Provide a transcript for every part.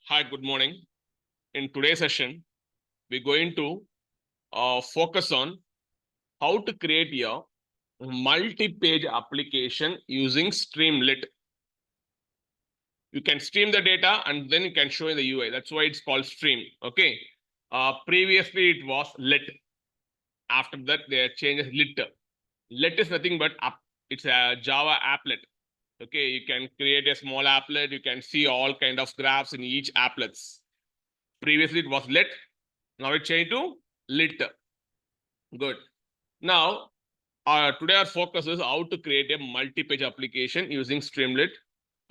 Hi, good morning. In today's session, we're going to focus on how to create a multi-page application using Streamlit. You can stream the data and then you can show in the UI. That's why it's called Stream. Okay. Previously, it was Lit. After that, they changed Lit. Lit is nothing but it's a Java applet. Okay, you can create a small applet. You can see all kind of graphs in each applets. Previously, it was Lit. Now it changed to Lit. Good. Now, today our focus is how to create a multi-page application using Streamlit.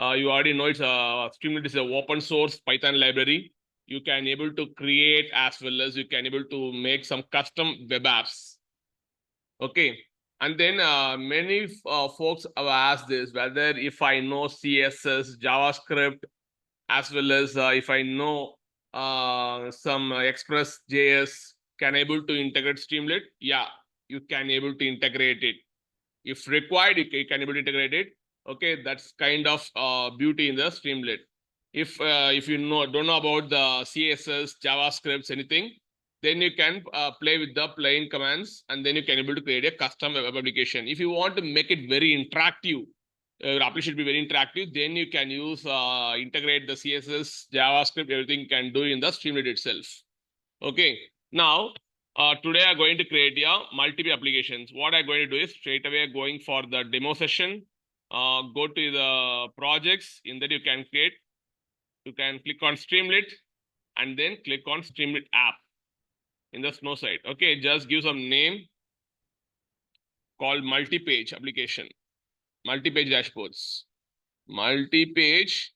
You already know Streamlit is an open source Python library. You can able to create as well as you can able to make some custom web apps. Okay. And then many folks have asked this, whether if I know CSS, JavaScript, as well as if I know some Express JS, can able to integrate Streamlit? Yeah, you can able to integrate it. If required, you can able to integrate it. Okay, that's kind of beauty in the Streamlit. If you don't know about the CSS, JavaScripts, anything, then you can play with the plain commands, and then you can able to create a custom web application. If you want to make it very interactive, your application should be very interactive, then you can use integrate the CSS, JavaScript, everything you can do in the Streamlit itself. Okay, now today I'm going to create a multiple applications. What I'm going to do is straight away going for the demo session. Go to the projects. In that you can create. You can click on Streamlit and then click on Streamlit app in the Snow side. Okay, just give some name called multi-page application, multi-page dashboards, multi-page.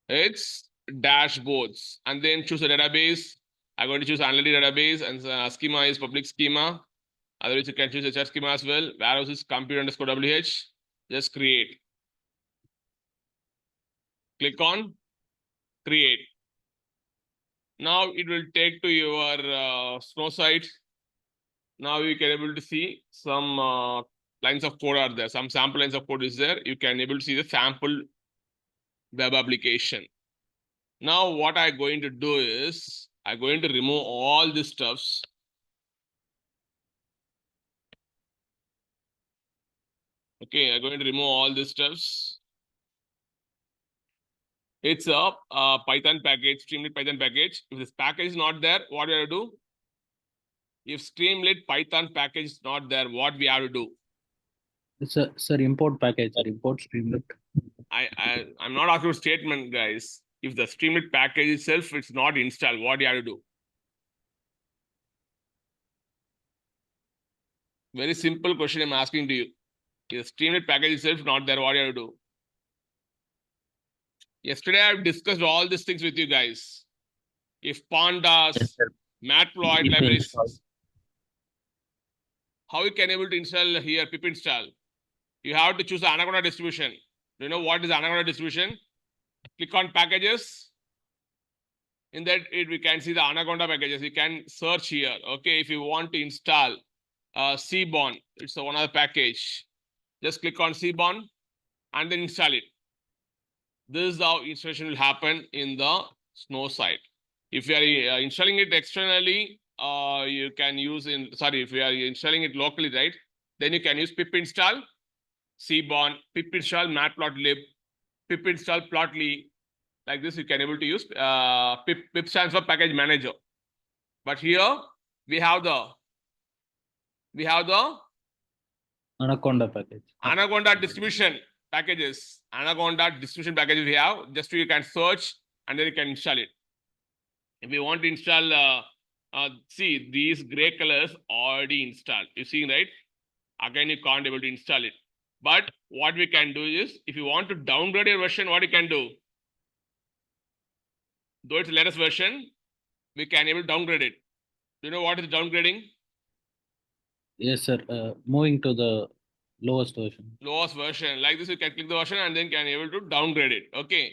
It's dashboards, and then choose a database. I'm going to choose analytic database, and schema is public schema. Otherwise, you can choose HR schema as well. Warehouse is compute_wh. Just create. Click on create. Now it will take to your Snow site. Now you can able to see some lines of code are there. Some sample lines of code is there. You can able to see the sample web application. Now what I'm going to do is I'm going to remove all these stuffs. Okay, I'm going to remove all these stuffs. It's a Python package, Streamlit Python package. If this package is not there, what we have to do? If Streamlit Python package is not there, what we have to do? Sir, import package or import Streamlit. I'm not asking for statement, guys. If the Streamlit package itself is not installed, what do you have to do? Very simple question I'm asking to you. If the Streamlit package itself not there, what do you have to do? Yesterday, I've discussed all these things with you guys. If pandas, Yes, matplotlib libraries, how you can able to install here pip install? You have to choose the Anaconda distribution. Do you know what is Anaconda distribution? Click on packages. In that, we can see the Anaconda packages. You can search here. Okay, if you want to install Cbon, it's one other package. Just click on Cbon and then install it. This is how installation will happen in the Snow site. If you are installing it externally, you can use if you are installing it locally, right? Then you can use pip install Cbon, pip install matplotlib, pip install plotly. Like this, you can able to use pip stands for package manager. But here we have the Anaconda package. Anaconda distribution packages. Anaconda distribution packages we have. Just you can search and then you can install it. If you want to install, see these gray colors already installed. You see, right? Again, you can't able to install it. But what we can do is, if you want to downgrade your version, what you can do? Though it's the latest version, we can able to downgrade it. Do you know what is downgrading? Yes, sir. Moving to the lowest version. Lowest version. Like this, you can click the version and then can able to downgrade it. Okay.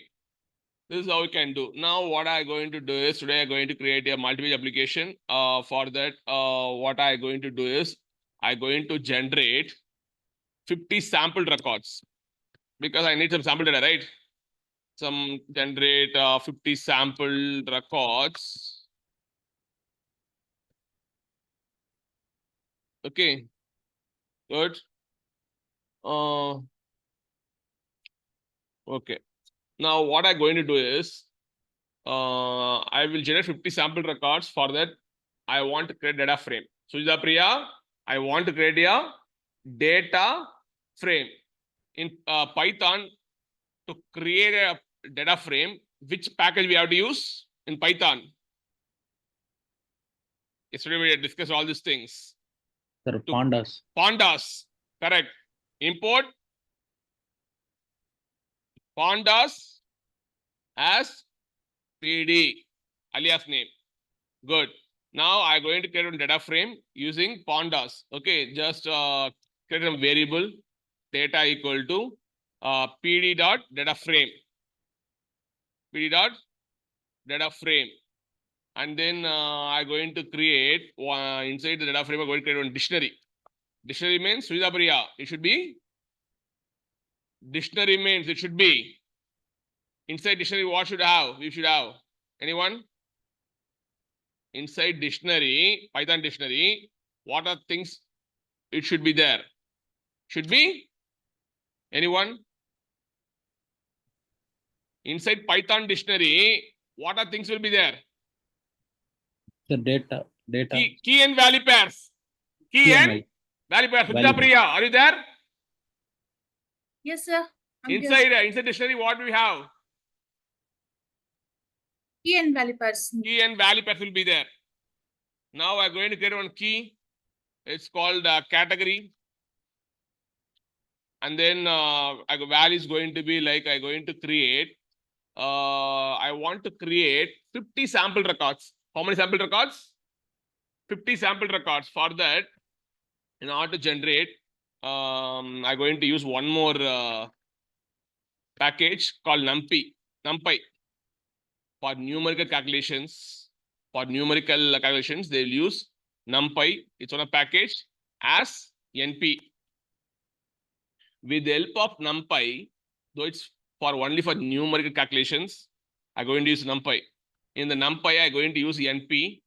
This is how we can do. Now, what I'm going to do is today I'm going to create a multi-page application. For that, what I'm going to do is I'm going to generate 50 sample records because I need some sample data, right? some generate 50 sample records. Okay, good. Okay. Now what I'm going to do is I will generate 50 sample records. For that, I want to create data frame. Sujita Priya, I want to create a data frame in Python. To create a data frame, which package we have to use in Python? Yesterday we discussed all these things. Sir, pandas. Pandas, correct. Import pandas as PD alias name. Good. Now I'm going to create a data frame using pandas. Okay, just create a variable data equal to PD dot data frame. PD dot data frame. And then I'm going to create inside the data frame, I'm going to create one dictionary. Dictionary means Sujita Priya. It should be dictionary means it should be inside dictionary. What should have? We should have. Anyone? Inside dictionary, Python dictionary, what are things it should be there? Should be? Anyone? Inside Python dictionary, what are things will be there? The data. Key and value pairs. Key and value pairs. Sujita Priya, are you there? Yes, sir. Inside dictionary, what do we have? Key and value pairs. Key and value pairs will be there. Now I'm going to create one key. It's called category. And then value is going to be like I'm going to create. I want to create 50 sample records. How many sample records? 50 sample records. For that, in order to generate, I'm going to use one more package called NumPy. For numerical calculations, they will use NumPy. It's on a package as NP. With the help of NumPy, though it's only for numerical calculations, I'm going to use NumPy. In the NumPy, I'm going to use NP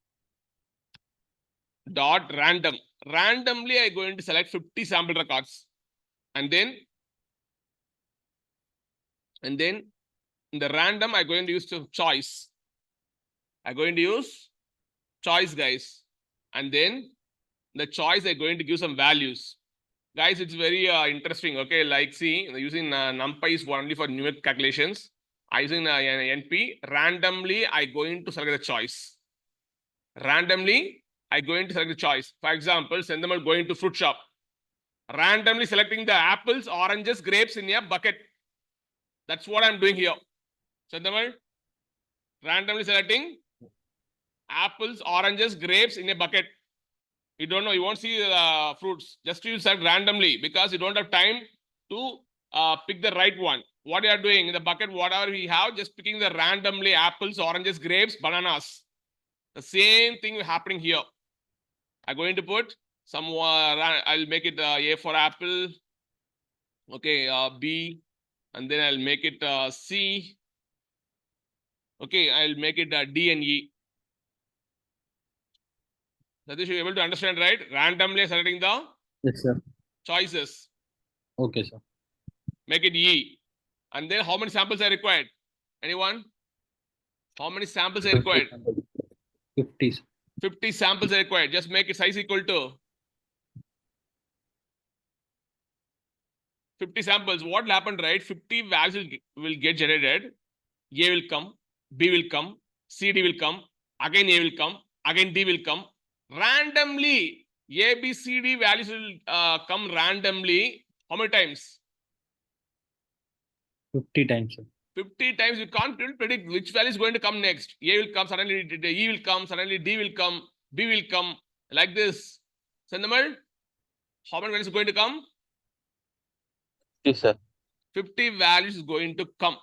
dot random. Randomly, I'm going to select 50 sample records. And then in the random, I'm going to use choice. I'm going to use choice, guys. And then the choice, I'm going to give some values. Guys, it's very interesting. Okay, like see, using NumPy is only for numeric calculations. I using NP. Randomly, I'm going to select the choice. Randomly, I'm going to select the choice. For example, Sendamal going to fruit shop. Randomly selecting the apples, oranges, grapes in a bucket. That's what I'm doing here. Sendamal, randomly selecting apples, oranges, grapes in a bucket. You don't know, you won't see the fruits. Just you select randomly because you don't have time to pick the right one. What you are doing in the bucket, whatever we have, just picking the randomly apples, oranges, grapes, bananas. The same thing happening here. I'm going to put some, I'll make it A for apple. Okay, B, and then I'll make it C. Okay, I'll make it D and E. Satish, you're able to understand, right? Randomly selecting the choices. Okay, sir. Make it E. And then how many samples are required? Anyone? How many samples are required? 50. 50 samples are required. Just make it size equal to 50 samples. What will happen, right? 50 values will get generated. A will come, B will come, C, D will come, again A will come, again D will come. Randomly, A, B, C, D values will come randomly. How many times? 50 times, sir. 50 times. You can't predict which value is going to come next. A will come, suddenly E will come, suddenly D will come, B will come, like this. Sendamal, how many values are going to come? Yes, sir. 50 values is going to come.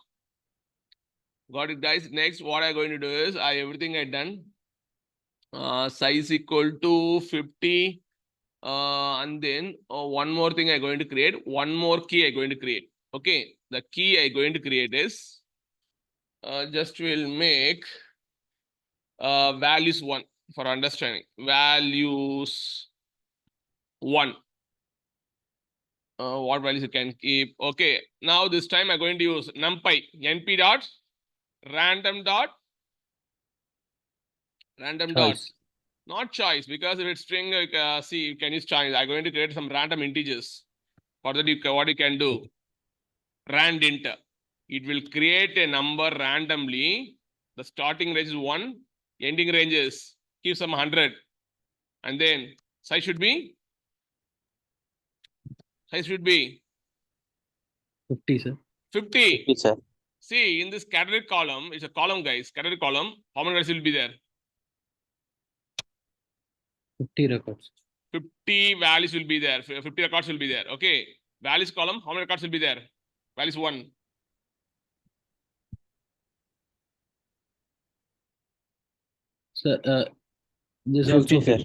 Got it, guys? Next, what I'm going to do is everything I done. Size equal to 50. And then one more thing I'm going to create. One more key I'm going to create. Okay, the key I'm going to create is just will make values 1 for understanding. Values 1. What values you can keep? Okay, now this time I'm going to use numpy np dot random dot Choice. not choice, because if it's string, see, you can use choice. I'm going to create some random integers. For that, what you can do, rand int. It will create a number randomly. The starting range is 1, ending range is give some 100, and then size should be 50, sir. 50. 50, sir. See, in this category column, it's a column, guys. Category column, how many values will be there? 50 records. 50 values will be there. 50 records will be there. Okay. Values column, how many records will be there? Values 1. Sir, this 50, also sir.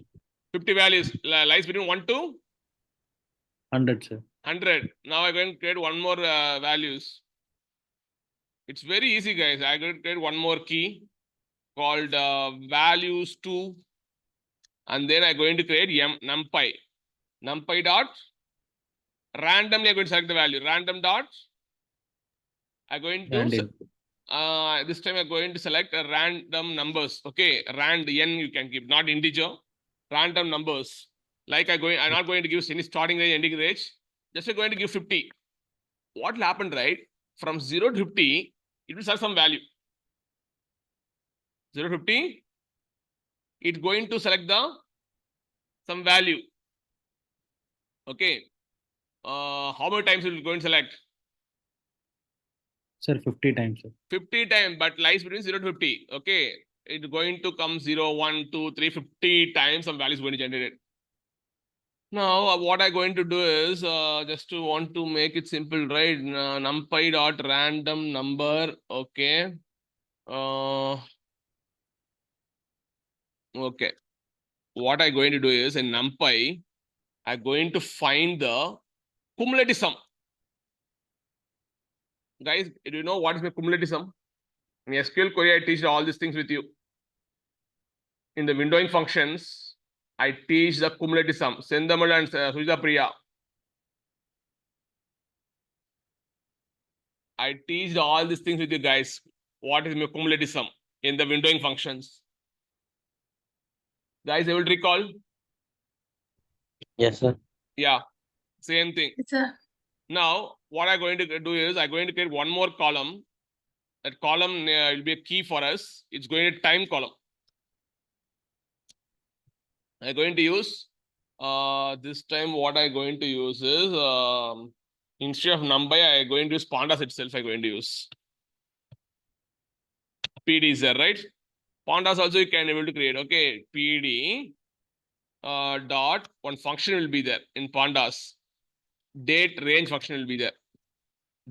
50 values lies between 1 to 100, sir. 100. Now I'm going to create one more values. It's very easy, guys. I'm going to create one more key called values 2. And then I'm going to create numpy. Numpy dot randomly I'm going to select the value. Random dot I'm going to this time I'm going to select a random numbers. Okay, rand n you can keep, not integer. Random numbers. Like I'm not going to give any starting range, ending range. Just I'm going to give 50. What will happen, right? From 0 to 50, it will select some value. 0 to 50, it's going to select some value. Okay. How many times it will go and select? Sir, 50 times, sir. 50 times, but lies between 0 to 50. Okay. It's going to come 0, 1, 2, 3, 50 times some value is going to generate. Now, what I'm going to do is just to want to make it simple, right? Numpy dot random number. Okay. Okay. What I'm going to do is in numpy, I'm going to find the cumulative sum. Guys, do you know what is the cumulative sum? In SQL query, I teach all these things with you. In the windowing functions, I teach the cumulative sum. Sendamal and Sujita Priya. I teach all these things with you guys. What is my cumulative sum in the windowing functions? Guys, I will recall. Yes, sir. Yeah, same thing. Yes, sir. Now, what I'm going to do is I'm going to create one more column. That column will be a key for us. It's going to time column. I'm going to use this time what I'm going to use is instead of numpy, I'm going to use pandas itself. I'm going to use PD is there, right? Pandas also you can able to create. Okay, PD dot one function will be there in pandas. Date range function will be there.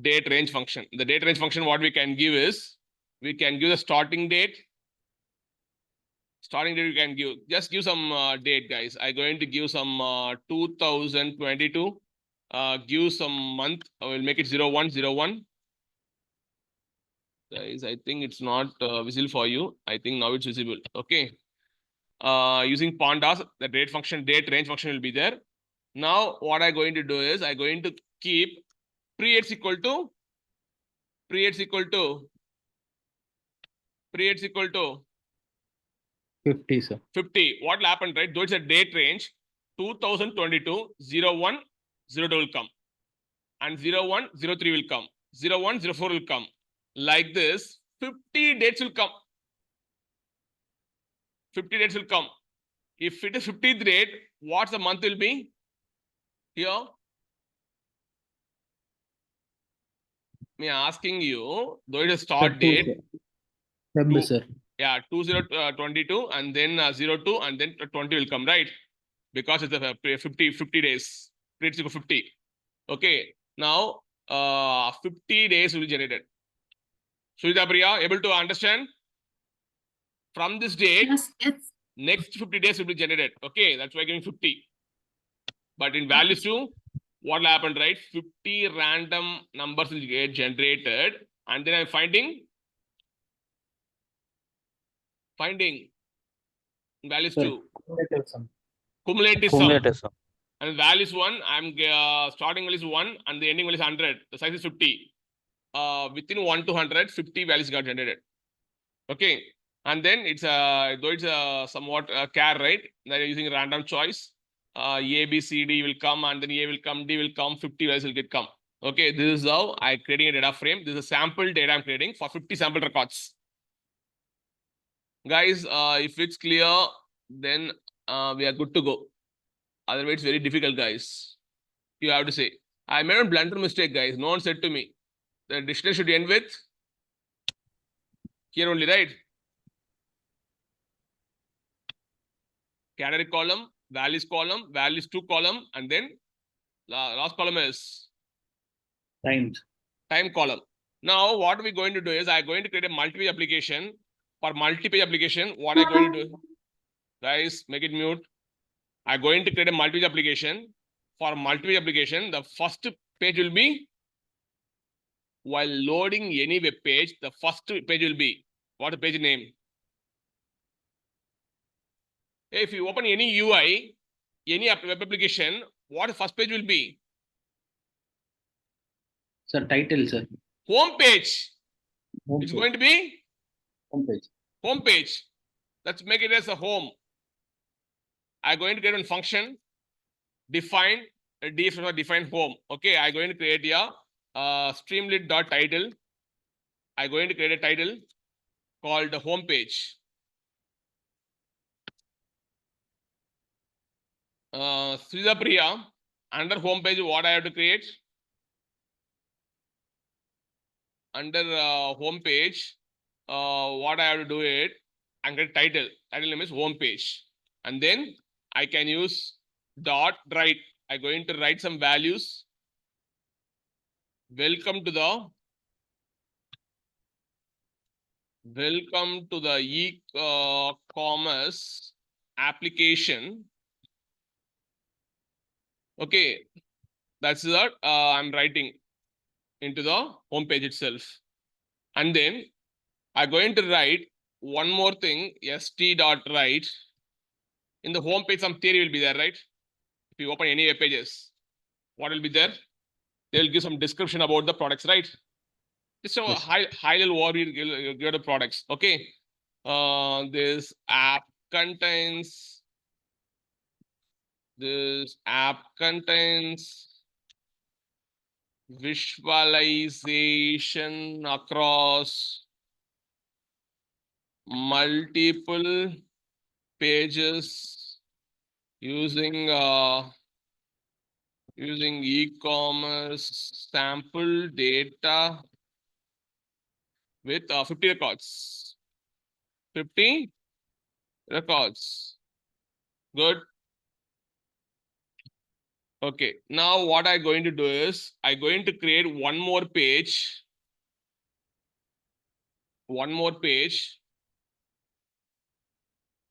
Date range function. The date range function, what we can give is we can give the starting date. Starting date we can give. Just give some date, guys. I'm going to give some 2022. Give some month. I will make it 0101. Guys, I think it's not visible for you. I think now it's visible. Okay. Using pandas, the date function, date range function will be there. Now, what I'm going to do is I'm going to keep pre-8 equal to 50, sir. 50. What will happen, right? Though it's a date range, 2022, 01, 02 will come. And 01, 03 will come. 01, 04 will come. Like this, 50 dates will come. 50 dates will come. If it is 50th date, what's the month will be? Here. Me asking you, though it is start date. Feb, sir. Yeah, 2022 and then 02 and then 20 will come, right? Because it's a 50 days. It's 50. Okay. Now 50 days will be generated. Sujita Priya, able to understand? From this date, Yes, yes. next 50 days will be generated. Okay, that's why I'm giving 50. But in values too, what will happen, right? 50 random numbers will get generated, and then I'm finding Finding values Sir, 2. cumulative sum. Cumulative sum. Cumulative sum. And value is 1. I'm starting value is 1 and the ending value is 100. The size is 50. Within 1 to 100, 50 values got generated. Okay. And then it's though it's somewhat char, right? They're using random choice. A, B, C, D will come, and then A will come, D will come, 50 values will get come. Okay, this is how I'm creating a data frame. This is a sample data I'm creating for 50 sample records. Guys, if it's clear, then we are good to go. Otherwise, it's very difficult, guys. You have to say. I made a blunder mistake, guys. No one said to me. The dictionary should end with here only, right? Category column, values 2 column, and then last column is Times. time column. Now, what we're going to do is I'm going to create a multi-page application. For multi-page application, what I'm going to do, guys, make it mute. I'm going to create a multi-page application. For multi-page application, the first page will be, while loading any web page, the first page will be, what the page name? If you open any UI, any web application, what the first page will be? Sir, title, sir. Home page. Home It's page. going to be Home page. home page. Let's make it as a home. I'm going to create a function, define a define home. Okay, I'm going to create a streamlit.title. I'm going to create a title called the home page. Srizapriya, under home page, what I have to create? Under home page, what I have to do it, and get title. Title name is home page. And then I can use dot write. I'm going to write some values. Welcome to the e-commerce application. Okay, that's what I'm writing into the home page itself. And then I'm going to write one more thing, st.write. In the home page, some theory will be there, right? If you open any web pages, what will be there? They'll give some description about the products, right? Just a Yes. high level overview, give the products. Okay. This app contains visualization across multiple pages using e-commerce sample data with 50 records. 50 records. Good. Okay. Now what I'm going to do is I'm going to create one more page.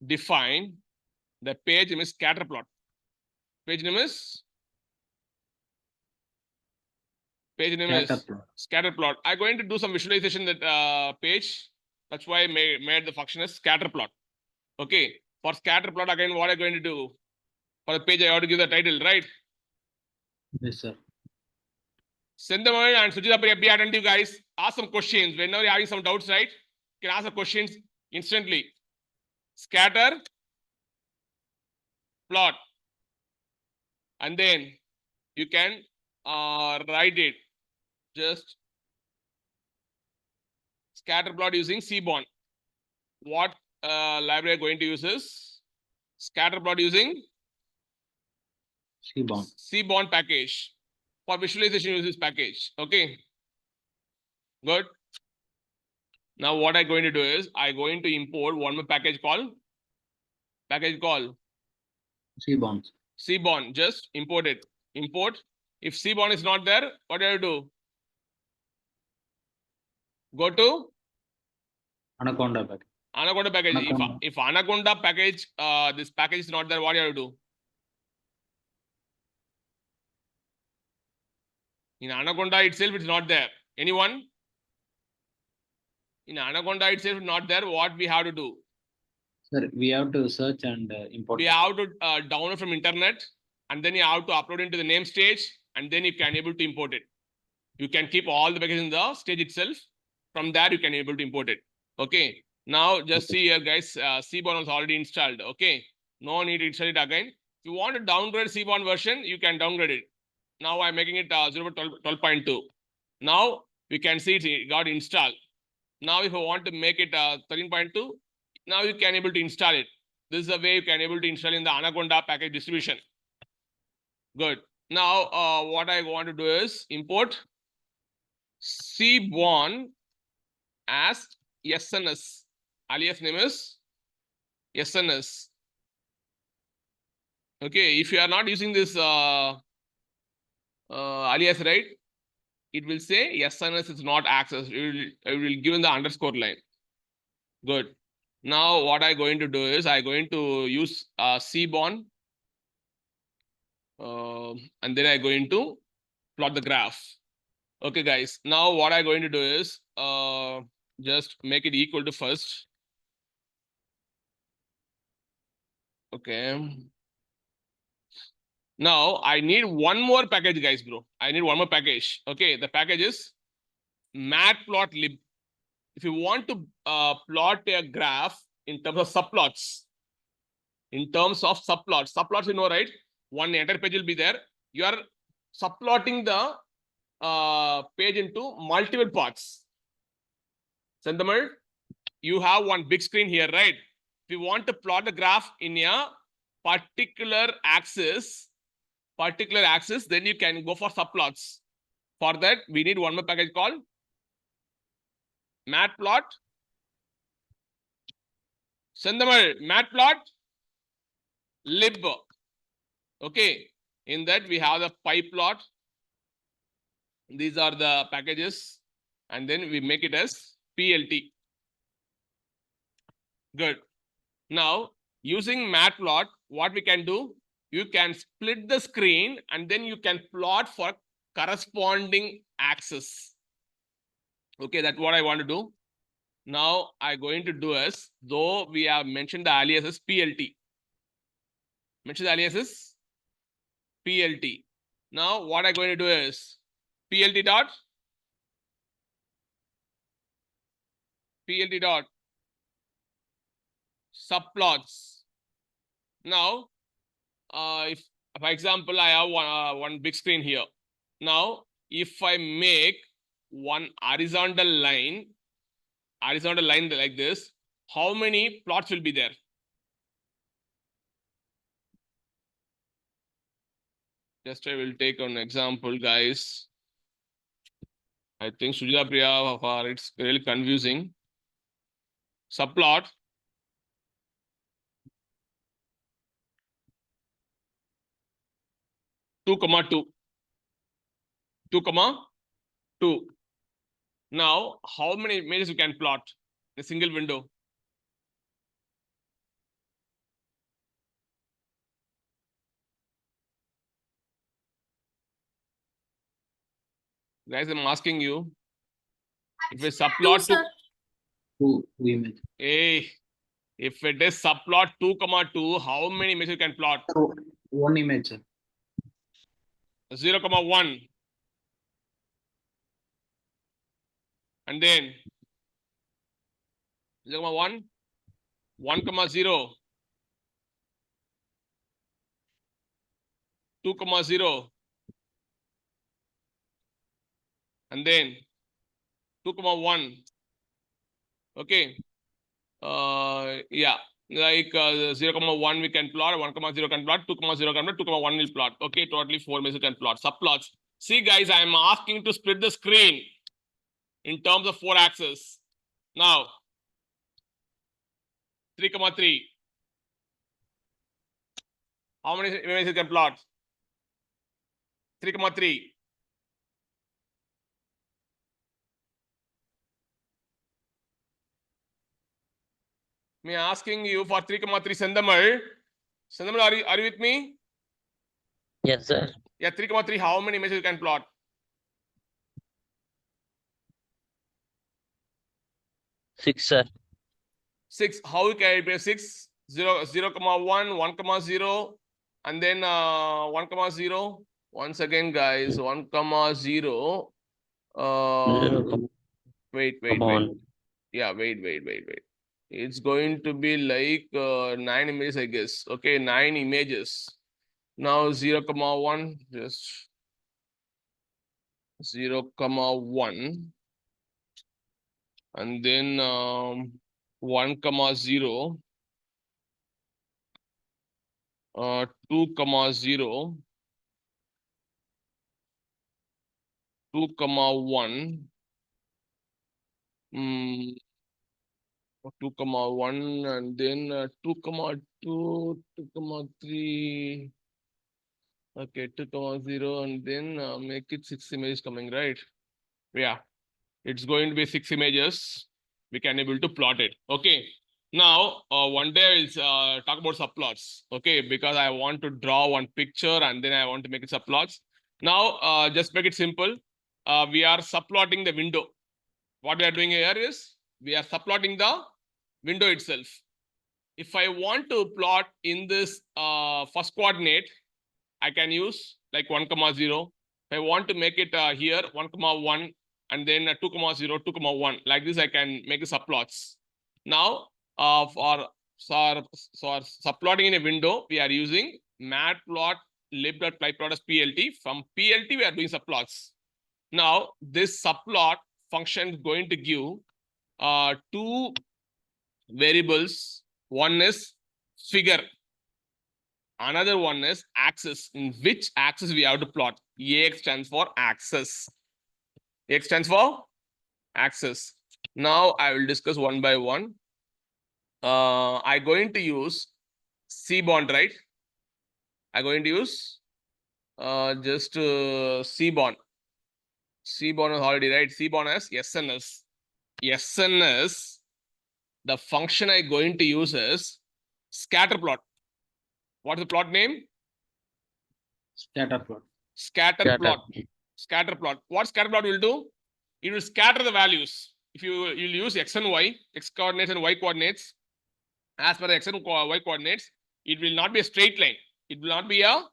Define the page name is scatter plot. Page name is scatter plot. I'm going to do some visualization that page. That's why I made the function as scatter plot. Okay. For scatter plot, again, what I'm going to do? For the page, I have to give the title, right? Yes, sir. Send them away and Sujita, be attentive, guys. Ask some questions. Whenever you're having some doubts, right? You can ask the questions instantly. Scatter plot. And then you can write it. Just scatter plot using Seaborn. What library are going to use is scatter plot using Seaborn package. For visualization, use this package. Okay. Good. Now what I'm going to do is I'm going to import one more package called Seaborn. Just import it. Import. If Seaborn is not there, what do I do? Go to Anaconda package. Anaconda package. Anaconda. If Anaconda package, this package is not there, what do you have to do? In Anaconda itself, it's not there. Anyone? In Anaconda itself, not there. What we have to do? Sir, we have to search and import. We have to download from internet, and then you have to upload into the name stage, and then you can able to import it. You can keep all the packages in the stage itself. From there, you can able to import it. Okay. Now just see here, guys. Cborn was already installed. Okay. No need to install it again. If you want to downgrade Cborn version, you can downgrade it. Now I'm making it 0.12.2. Now we can see it got installed. Now if I want to make it 13.2, now you can able to install it. This is the way you can able to install in the Anaconda package distribution. Good. Now what I want to do is import Cborn as SNS. Alias name is SNS. Okay, if you are not using this alias, right, it will say SNS is not accessed. It will give in the underscore line. Good. Now what I'm going to do is I'm going to use Cborn, and then I'm going to plot the graph. Okay, guys. Now what I'm going to do is just make it equal to first. Okay. Now I need one more package, guys, bro. I need one more package. Okay, the package is matplotlib. If you want to plot a graph in terms of subplots, subplots, you know, right? One entire page will be there. You are subplotting the page into multiple parts. Sendamal, you have one big screen here, right? If you want to plot the graph in a particular axis, then you can go for subplots. For that, we need one more package called matplot. Sendamal, matplotlib. Okay, in that we have the pyplot. These are the packages, and then we make it as PLT. Good. Now, using matplot, what we can do, you can split the screen and then you can plot for corresponding axis. Okay, that's what I want to do. Now I'm going to do is, though we have mentioned the alias as PLT. Mention the alias is PLT. Now what I'm going to do is PLT dot subplots. Now, if for example I have one big screen here. Now, if I make one horizontal line like this, how many plots will be there? Just I will take an example, guys. I think Sujita Priya, it's really confusing. Subplot. Two comma two. Now, how many images you can plot in a single window? Guys, I'm asking you. If a subplot Two images. Hey, if it is subplot 2 comma 2, how many images you can plot? One image. 0 comma 1. And then 0 comma 1, 1 comma 0, 2 comma 0, and then 2 comma 1. Okay. Yeah, like 0 comma 1 we can plot, 1 comma 0 can plot, 2 comma 0 can plot, 2 comma 1 will plot. Okay, totally 4 images can plot. Subplots. See, guys, I am asking to split the screen in terms of 4 axes. Now, 3 comma 3. How many images can plot? 3 comma 3. Me asking you for 3 comma 3. Sendamal, are you with me? Yes, sir. Yeah, 3 comma 3. How many images you can plot? 6, sir. 6. How can it be 6? 0, 0, 1, 1, 0, and then 1, 0. Once again, guys, 1, 0. Wait. Come on. Yeah, wait. It's going to be like 9 images, I guess. Okay, 9 images. Now 0, 1, just 0, 1, and then 1, 0, 2, 0, 2, 1, 2, 1, and then 2, 2, 2, 3. Okay, 2, 0, and then make it 6 images coming, right? Yeah, it's going to be 6 images. We can able to plot it. Okay. Now, one day I'll talk about subplots. Okay, because I want to draw one picture and then I want to make it subplots. Now, just make it simple. We are subplotting the window. What we are doing here is we are subplotting the window itself. If I want to plot in this first coordinate, I can use like 1, 0. If I want to make it here 1, 1, and then 2, 0, 2, 1. Like this, I can make the subplots. Now, for subplotting in a window, we are using matplotlib.plyplot as PLT. From PLT, we are doing subplots. Now, this subplot function is going to give 2 variables. One is figure. Another one is axis. In which axis we have to plot? AX stands for axis. AX stands for axis. Now I will discuss one by one. I'm going to use C-bond, right? I'm going to use just C-bond. C-bond is already right. C-bond as SNS. SNS, the function I'm going to use is scatter plot. What's the plot name? Scatter plot. Scatter plot. Scatter plot. What scatter plot will do? It will scatter the values. If you'll use x and y, x coordinates and y coordinates, as per the x and y coordinates, it will not be a straight line. It will not be a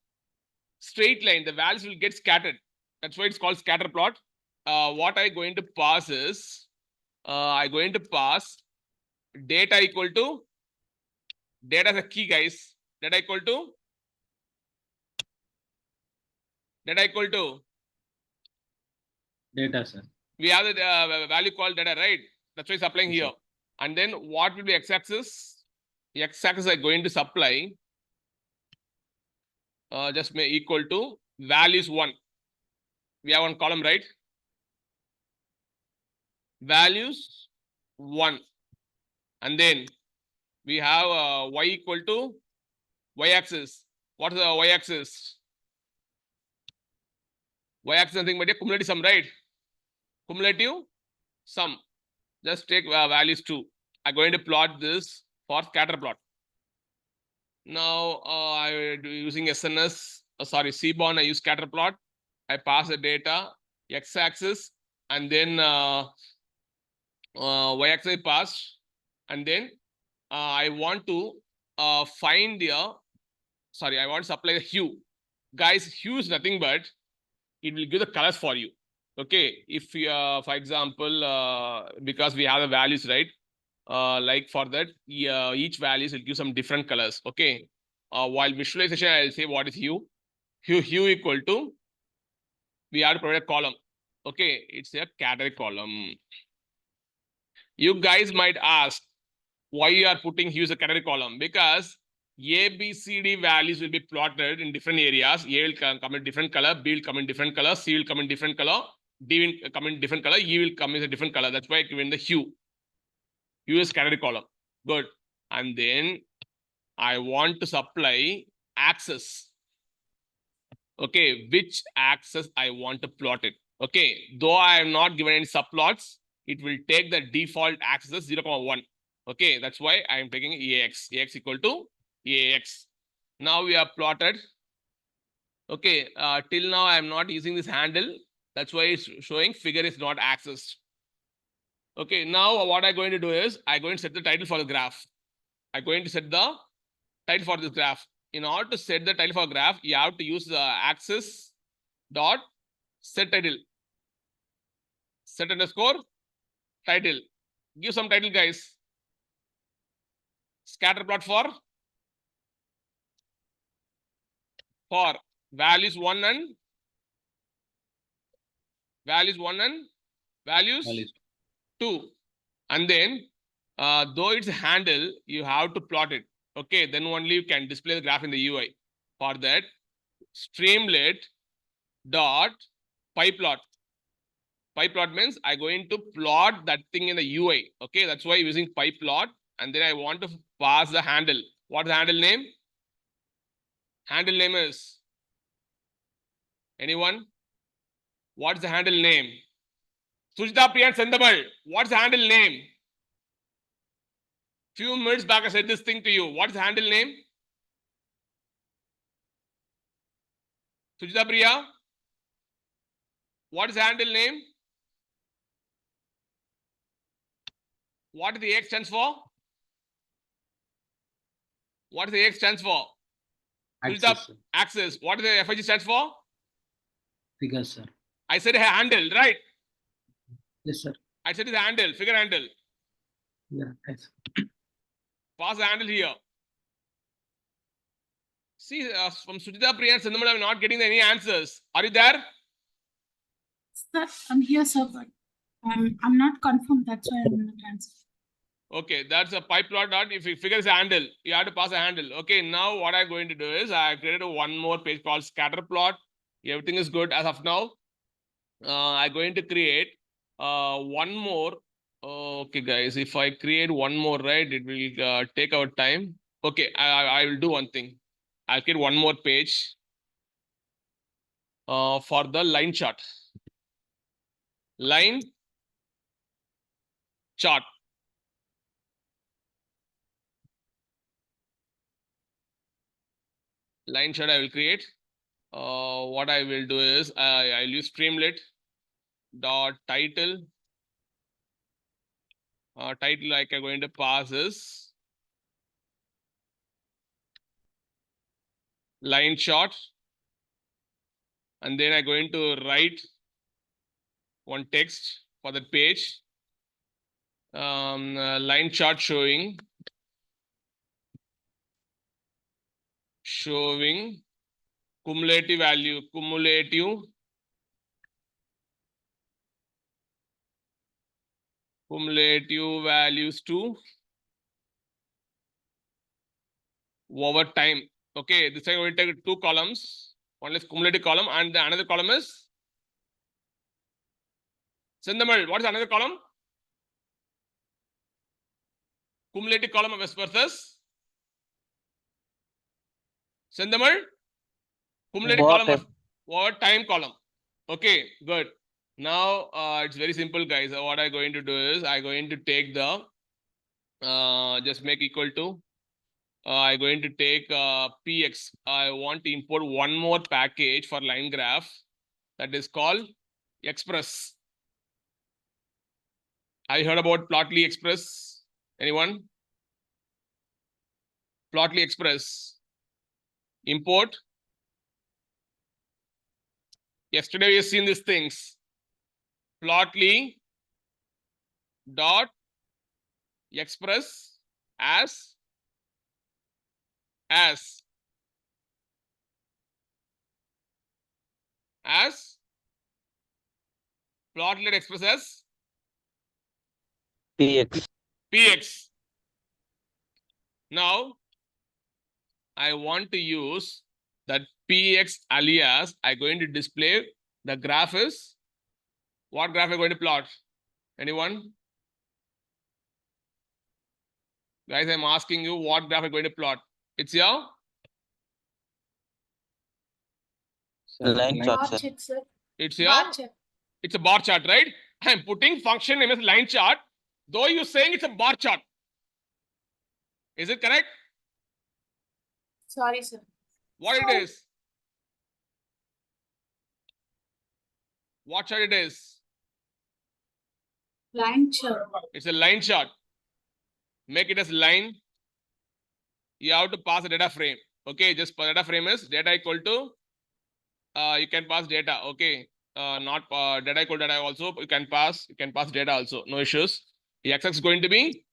straight line. The values will get scattered. That's why it's called scatter plot. What I'm going to pass is, I'm going to pass data equal to, data is a key, guys. Data equal to, Data, sir. we have the value called data, right? That's why it's applying here. And then what will be x-axis? X-axis are going to supply just may equal to values 1. We have one column, right? Values 1. And then we have y equal to y-axis. What is the y-axis? Y-axis is nothing but a cumulative sum, right? Cumulative sum. Just take values 2. I'm going to plot this for scatter plot. Now I'm using SNS, C-bond, I use scatter plot. I pass the data, x-axis, and then y-axis pass, and then I want to find the, I want to supply the hue. Guys, hue is nothing but it will give the colors for you. Okay, if you, for example, because we have the values, right? Like for that, each values will give some different colors. Okay, while visualization, I'll say what is hue. Hue equal to, we have to provide a column. Okay, it's a category column. You guys might ask why you are putting hue as a category column, because A, B, C, D values will be plotted in different areas. A will come in different color, B will come in different color, C will come in different color, D will come in different color, E will come in a different color. That's why I given the hue. Hue is category column. Good. And then I want to supply axis. Okay, which axis I want to plot it. Okay, though I am not given any subplots, it will take the default axis 0, 1. Okay, that's why I am taking AX. AX equal to AX. Now we have plotted. Okay, till now I am not using this handle. That's why it's showing figure is not axis. Okay, now what I'm going to do is I'm going to set the title for the graph. I'm going to set the title for this graph. In order to set the title for graph, you have to use the axis dot set title. Set underscore title. Give some title, guys. Scatter plot for values 1 and values 2. And then though it's a handle, you have to plot it. Okay, then only you can display the graph in the UI. For that, Streamlit dot pyplot. Pyplot means I'm going to plot that thing in the UI. Okay, that's why I'm using pyplot. And then I want to pass the handle. What's the handle name? Handle name is anyone? What's the handle name? Sujita Priya and Sendamal. What's the handle name? Few minutes back I said this thing to you. What's the handle name? Sujita Priya. What is the handle name? What the X stands for? What the X stands for? Axis, sir. Axis. What the FIG stands for? Figure, sir. I said a handle, right? Yes, sir. I said it's a handle, figure handle. Yeah, thanks. Pass the handle here. See, from Sujita Priya and Sendamal, I'm not getting any answers. Are you there? Sir, I'm here, sir, but I'm not confirmed. That's why I'm not answering. Okay, that's a pyplot dot. If you figure is a handle, you have to pass a handle. Okay, now what I'm going to do is I created one more page called scatter plot. Everything is good as of now. I'm going to create one more. Okay, guys, if I create one more, right, it will take our time. Okay, I will do one thing. I'll create one more page for the line chart. Line chart. Line chart I will create. What I will do is I'll use Streamlit dot title. Title like I'm going to pass is line chart, and then I'm going to write one text for that page. Line chart showing cumulative value, cumulative values to over time. Okay, this time we'll take two columns. One is cumulative column, and the another column is Sendamal. What is another column? Cumulative column versus Sendamal. Cumulative column over time column. Okay, good. Now it's very simple, guys. What I'm going to do is I'm going to take the just make equal to I'm going to take px. I want to import one more package for line graph that is called express. I heard about Plotly Express. Anyone? Plotly Express. Import. Yesterday we have seen these things. Plotly dot express as Plotly express as px. Now I want to use that px alias. I'm going to display the graph is what graph I'm going to plot? Anyone? Guys, I'm asking you what graph I'm going to plot. It's your Line chart, Bar sir. chart, sir. it's your Bar chart. it's a bar chart, right? I'm putting function name as line chart, though you're saying it's a bar chart. Is it correct? Sorry, sir. What it is? What chart it is? Line chart. It's a line chart. Make it as line. You have to pass a data frame. Okay, just data frame is data equal to you can pass data. Okay, not data equal data also you can pass data also, no issues. The x-axis going to be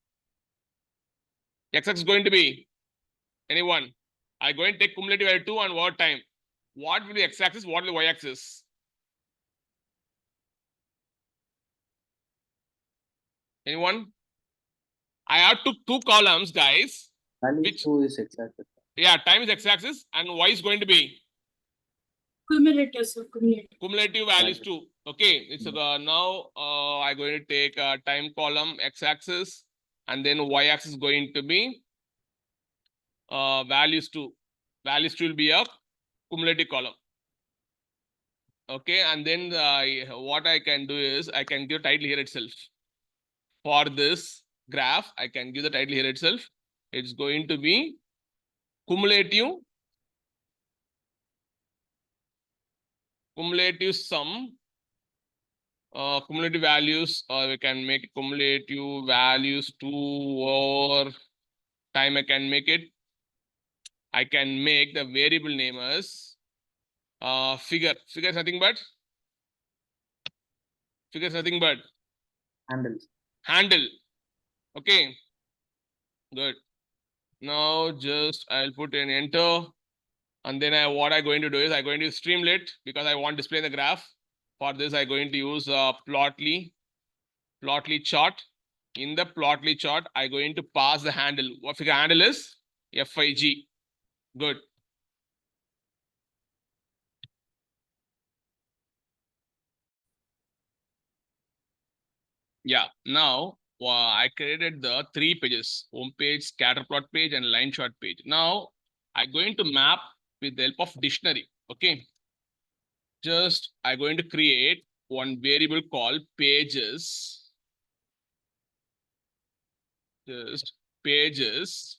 anyone. I going to take cumulative value 2 and what time. What will be x-axis, what will be y-axis? Anyone? I have two columns, guys. Value Which 2 is exactly. yeah, time is x-axis and y is going to be Cumulative, sir. cumulative values too. Okay, it's now I'm going to take a time column x-axis and then y-axis going to be values 2. Values 2 will be a cumulative column. Okay, and then what I can do is I can give title here itself. For this graph, I can give the title here itself. It's going to be cumulative sum, cumulative values, or we can make cumulative values 2 over time. I can make it. I can make the variable name as figure. Figure is nothing but handle. Okay, good. Now just I'll put an enter, and then what I'm going to do is I'm going to use Streamlit because I want to display the graph. For this, I'm going to use Plotly chart. In the Plotly chart, I'm going to pass the handle. What figure handle is? FIG. Good. Yeah. Now I created the 3 pages: home page, scatter plot page, and line chart page. Now I'm going to map with the help of dictionary. Okay. Just I'm going to create one variable called pages. Just pages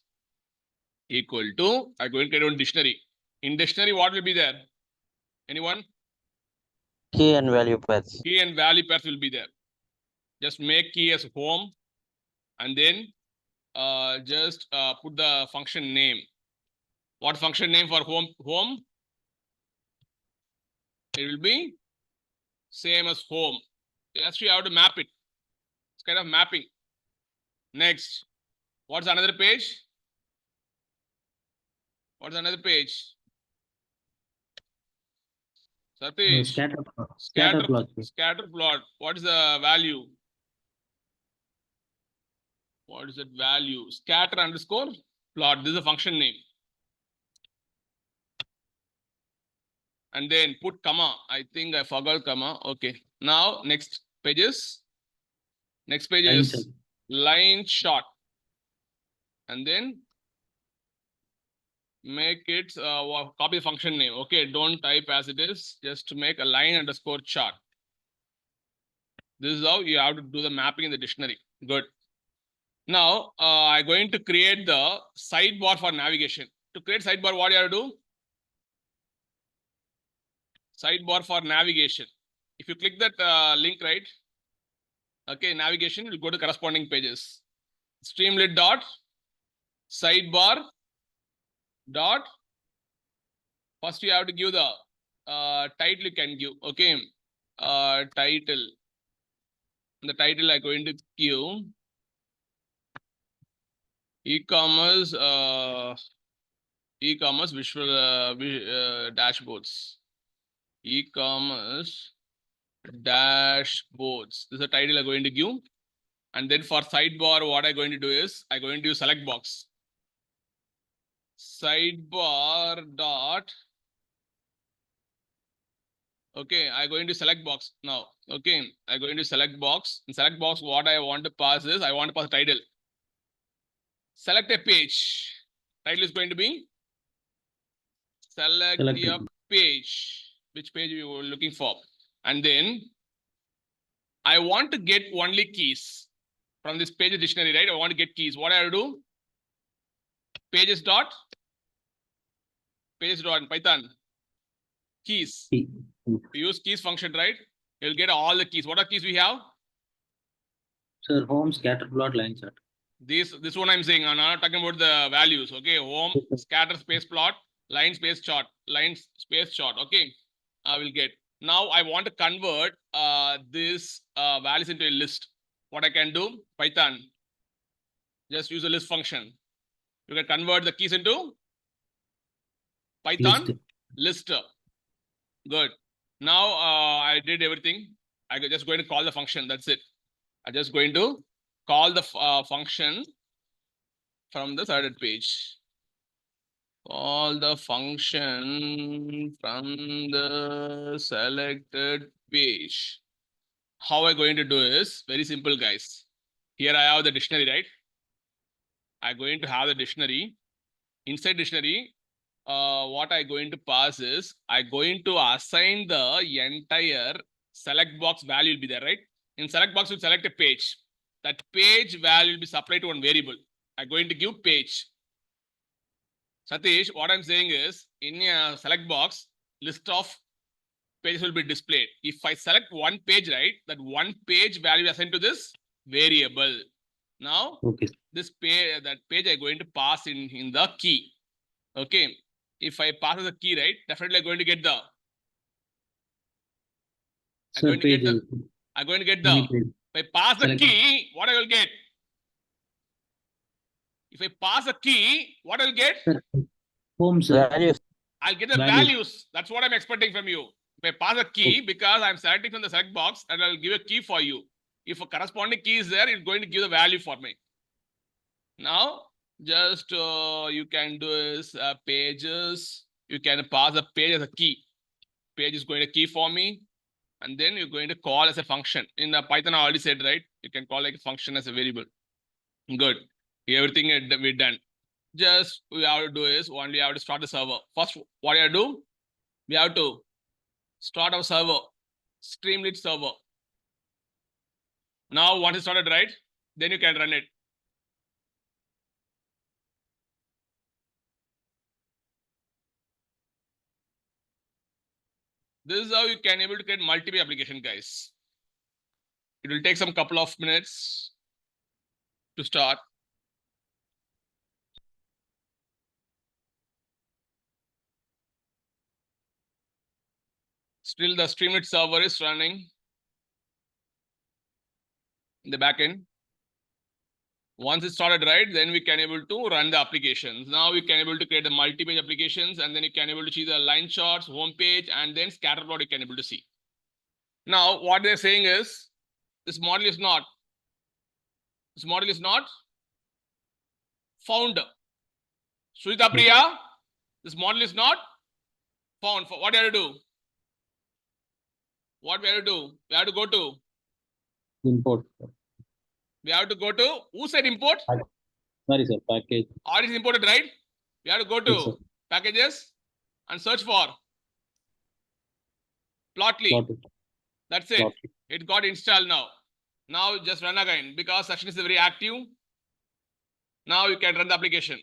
equal to, I'm going to create one dictionary. In dictionary, what will be there? Anyone? Key and value pairs. Key and value pairs will be there. Just make key as home and then just put the function name. What function name for home? Home. It will be same as home. Actually, you have to map it. It's kind of mapping. Next, what's another page? What's another page? Satish. Scatter plot. Scatter plot. What is the value? What is that value? Scatter underscore plot. This is a function name. And then put comma. I think I forgot comma. Okay. Now next page is line chart. And then make it copy the function name. Okay, don't type as it is. Just to make a line underscore chart. This is how you have to do the mapping in the dictionary. Good. Now I'm going to create the sidebar for navigation. To create sidebar, what do you have to do? Sidebar for navigation. If you click that link, right? Okay, navigation will go to corresponding pages. Streamlit dot sidebar dot. First, you have to give the title. You can give. Okay, title. The title I'm going to give e-commerce visual dashboards. E-commerce dashboards. This is the title I'm going to give. And then for sidebar, what I'm going to do is I'm going to use select box. Sidebar dot. Okay, I'm going to select box now. Okay, I'm going to select box. In select box, what I want to pass is I want to pass title. Select a page. Title is going to be select a page. Which page you were looking for? And then I want to get only keys from this page dictionary, right? I want to get keys. What I will do? Pages dot Python keys. We use keys function, right? You'll get all the keys. What are keys we have? Sir, home scatter plot line chart. This one I'm saying, I'm not talking about the values. Okay, home, scatter space plot, line space chart, line space chart. Okay, I will get. Now I want to convert this values into a list. What I can do? Python. Just use a list function. You can convert the keys into Python list. Good. Now I did everything. I just going to call the function. That's it. I'm just going to call the function from the third page. Call the function from the selected page. How I'm going to do is very simple, guys. Here I have the dictionary, right? I'm going to have the dictionary. Inside dictionary, what I'm going to pass is I'm going to assign the entire select box value will be there, right? In select box, you select a page. That page value will be supplied to one variable. I'm going to give page. Satish, what I'm saying is in a select box, list of pages will be displayed. If I select one page, right, that one page value assigned to this variable. Now, Okay. this page, that page I'm going to pass in the key. Okay. If I pass the key, right, definitely I'm going to get the. I'm going to get the. I'm going to get the. If I pass the key, what I will get? If I pass a key, what I'll get? Home, sir. Values. I'll get the values. That's what I'm expecting from you. If I pass a key, because I'm selecting from the select box, and I'll give a key for you. If a corresponding key is there, it's going to give the value for me. Now, just you can do is pages. You can pass a page as a key. Page is going to key for me. And then you're going to call as a function. In the Python, I already said, right? You can call like a function as a variable. Good. Everything we're done. Just we have to do is only have to start the server. First, what you have to do? We have to start our server, Streamlit server. Now, once it's started, right? Then you can run it. This is how you can able to create multiple application, guys. It will take some couple of minutes to start. Still, the Streamlit server is running in the backend. Once it started, right, then we can able to run the applications. Now we can able to create the multi-page applications, and then you can able to see the line charts, home page, and then scatter plot you can able to see. Now, what they're saying is this model is not found. Sujita Priya, this model is not found. For what do you have to do? What we have to do? We have to go to Import. We have to go to who said import? Sorry, sir. Package. All is imported, right? We have to go to Yes, packages and search for Plotly. That's it. Plotly. It got installed now. Now just run again because session is very active. Now you can run the application.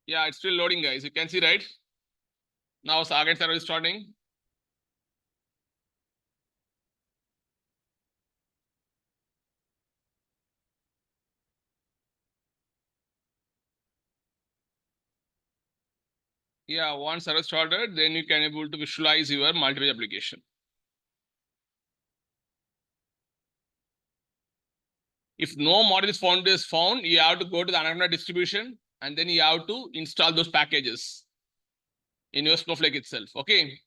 Yeah, it's still loading, guys. You can see, right? Now again server is starting. Yeah, once server started, then you can able to visualize your multi-page application. If no model is found, you have to go to the Anaconda distribution and then you have to install those packages in your Snowflake itself. Okay.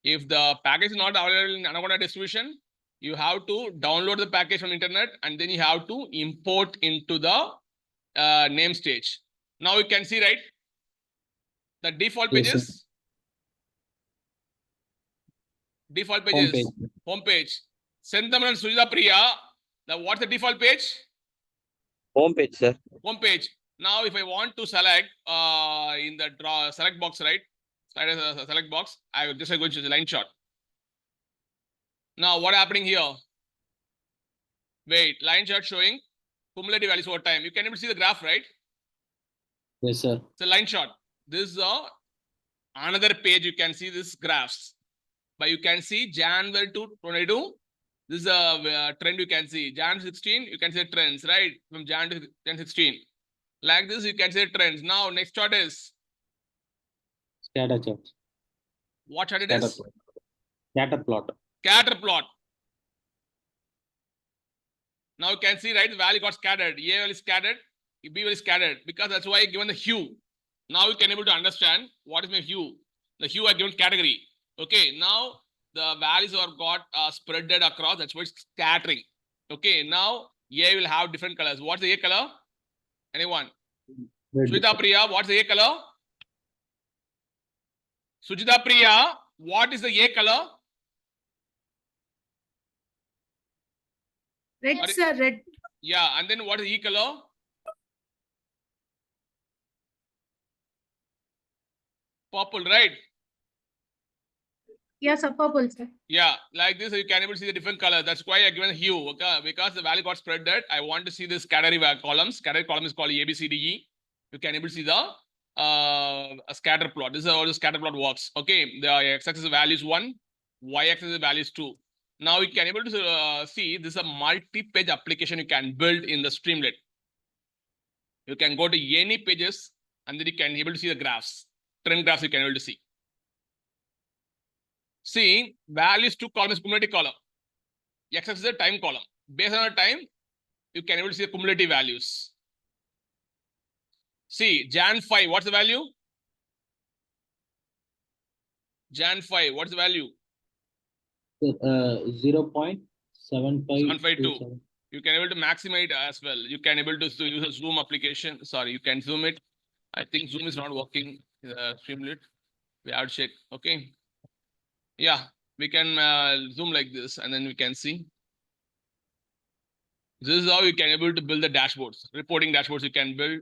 If the package is not available in Anaconda distribution, you have to download the package from internet and then you have to import into the name stage. Now you can see, right? The default pages. Default pages. Home page. Senthaman and Sujita Priya. What's the default page? Home page, sir. Home page. Now, if I want to select in the select box, right? Select box, I will just go to the line chart. Now, what happening here? Wait, line chart showing cumulative values over time. You can able to see the graph, right? Yes, sir. It's a line chart. This is another page. You can see this graphs. but you can see January to 22. This is a trend you can see. Jan 16, you can see trends, right? From Jan to Jan 16. Like this, you can see trends. Now, next chart is Scatter chart. what chart it Scatter is? plot. Scatter plot. Scatter plot. Now you can see, right? The value got scattered. A value is scattered, B value is scattered, because that's why I given the hue. Now you can able to understand what is my hue. The hue I given category. Okay, now the values are got spreaded across. That's why it's scattering. Okay, now A will have different colors. What's the A color? Anyone? Red. Sujita Priya, what's the A color? Sujita Priya, what is the A color? Red, Are- sir, red. Yeah, and then what is E color? Purple, right? Yes, sir, purple, sir. Yeah, like this, you can able to see the different colors. That's why I given hue. Okay, because the value got spreaded. I want to see this category columns. Category column is called A, B, C, D, E. You can able to see the a scatter plot. This is how the scatter plot works. Okay, the x-axis value is 1, y-axis value is 2. Now you can able to see this is a multi-page application you can build in the Streamlit. You can go to any pages and then you can able to see the graphs, trend graphs you can able to see. See, values 2 column is cumulative column. X-axis is the time column. Based on the time, you can able to see the cumulative values. See, Jan 5, what's the value? Jan 5, what's the value? 0.75. 752. You can able to maximize it as well. You can able to use a Zoom application. Sorry, you can zoom it. I think Zoom is not working. Streamlit. We have to check. Okay. Yeah, we can zoom like this, and then we can see. This is how you can able to build the dashboards, reporting dashboards. You can build.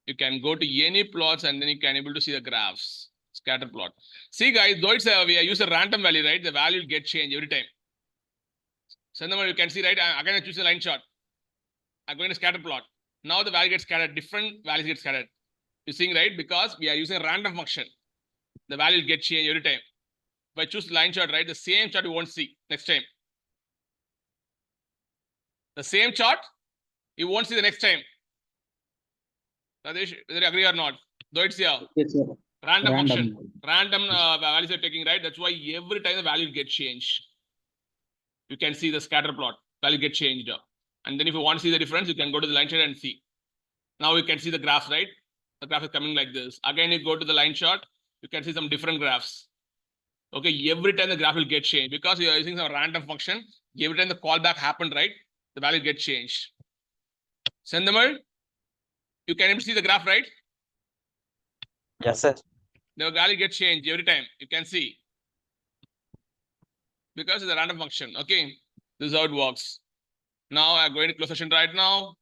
You can go to any plots, and then you can able to see the graphs, scatter plot. See, guys, though it's we use a random value, right? The value will get changed every time. So you can see, right? Again, I choose a line chart. I'm going to scatter plot. Now the value gets scattered. Different values get scattered. You're seeing, right? Because we are using a random function. The value will get changed every time. If I choose line chart, right? The same chart you won't see next time. The same chart you won't see the next time. Radesh, whether you agree or not? Though it's here. Yes, sir. Random function. Random. Random values are taking, right? That's why every time the value get changed. You can see the scatter plot. Value get changed. And then if you want to see the difference, you can go to the line chart and see. Now you can see the graphs, right? The graph is coming like this. Again, you go to the line chart, you can see some different graphs. Okay, every time the graph will get changed because you are using some random function. Every time the callback happened, right? The value get changed. Sendamal, you can see the graph, right? Yes, sir. The value gets changed every time. You can see. Because it's a random function. Okay, this is how it works. Now I'm going to close session right now.